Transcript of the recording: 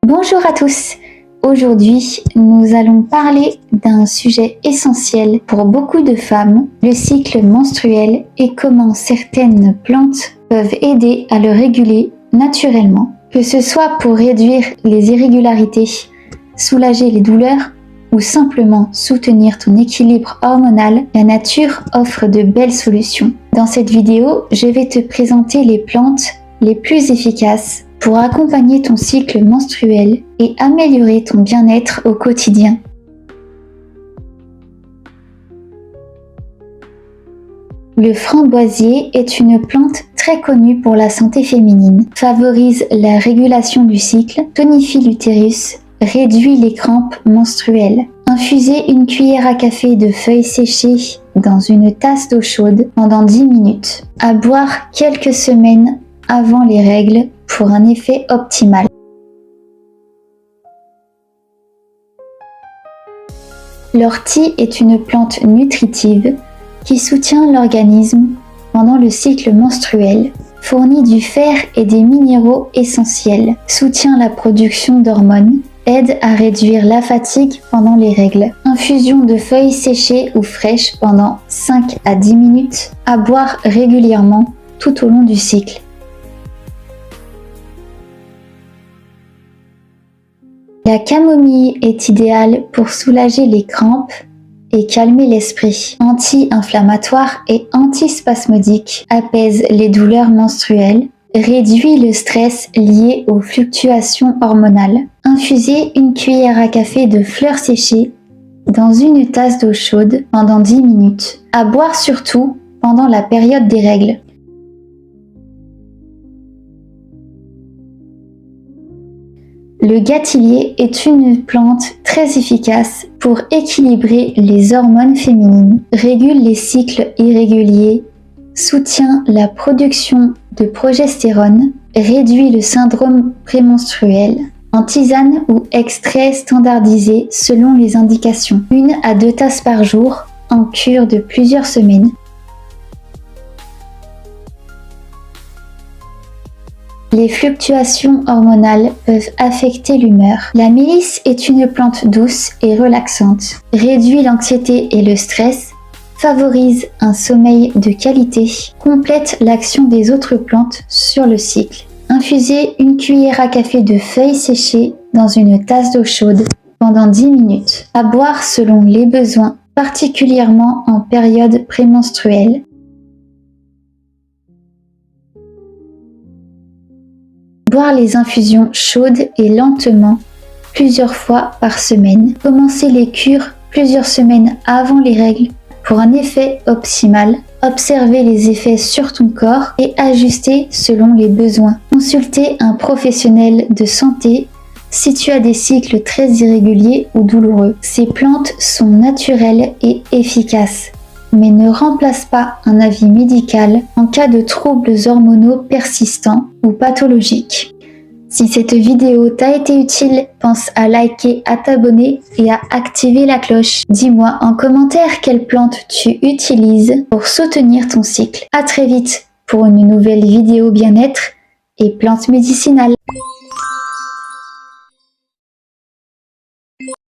Bonjour à tous. Aujourd'hui, nous allons parler d'un sujet essentiel pour beaucoup de femmes, le cycle menstruel et comment certaines plantes peuvent aider à le réguler naturellement. Que ce soit pour réduire les irrégularités, soulager les douleurs ou simplement soutenir ton équilibre hormonal, la nature offre de belles solutions. Dans cette vidéo, je vais te présenter les plantes les plus efficaces pour accompagner ton cycle menstruel et améliorer ton bien-être au quotidien. Le framboisier est une plante très connue pour la santé féminine, favorise la régulation du cycle, tonifie l'utérus, réduit les crampes menstruelles. Infusez une cuillère à café de feuilles séchées dans une tasse d'eau chaude pendant 10 minutes. À boire quelques semaines avant les règles pour un effet optimal. L'ortie est une plante nutritive qui soutient l'organisme pendant le cycle menstruel, fournit du fer et des minéraux essentiels, soutient la production d'hormones, aide à réduire la fatigue pendant les règles. Infusion de feuilles séchées ou fraîches pendant 5 à 10 minutes, à boire régulièrement tout au long du cycle. La camomille est idéale pour soulager les crampes et calmer l'esprit. Anti-inflammatoire et antispasmodique, apaise les douleurs menstruelles, réduit le stress lié aux fluctuations hormonales. Infusez une cuillère à café de fleurs séchées dans une tasse d'eau chaude pendant 10 minutes. À boire surtout pendant la période des règles. Le gâtillier est une plante très efficace pour équilibrer les hormones féminines, régule les cycles irréguliers, soutient la production de progestérone, réduit le syndrome prémenstruel, en tisane ou extrait standardisé selon les indications. 1 à 2 tasses par jour, en cure de plusieurs semaines. Les fluctuations hormonales peuvent affecter l'humeur. La mélisse est une plante douce et relaxante, réduit l'anxiété et le stress, favorise un sommeil de qualité, complète l'action des autres plantes sur le cycle. Infusez une cuillère à café de feuilles séchées dans une tasse d'eau chaude pendant 10 minutes. À boire selon les besoins, particulièrement en période prémenstruelle. Boire les infusions chaudes et lentement, plusieurs fois par semaine. Commencez les cures plusieurs semaines avant les règles pour un effet optimal. Observez les effets sur ton corps et ajustez selon les besoins. Consultez un professionnel de santé si tu as des cycles très irréguliers ou douloureux. Ces plantes sont naturelles et efficaces, mais ne remplace pas un avis médical en cas de troubles hormonaux persistants ou pathologiques. Si cette vidéo t'a été utile, pense à liker, à t'abonner et à activer la cloche. Dis-moi en commentaire quelle plante tu utilises pour soutenir ton cycle. À très vite pour une nouvelle vidéo bien-être et plantes médicinales.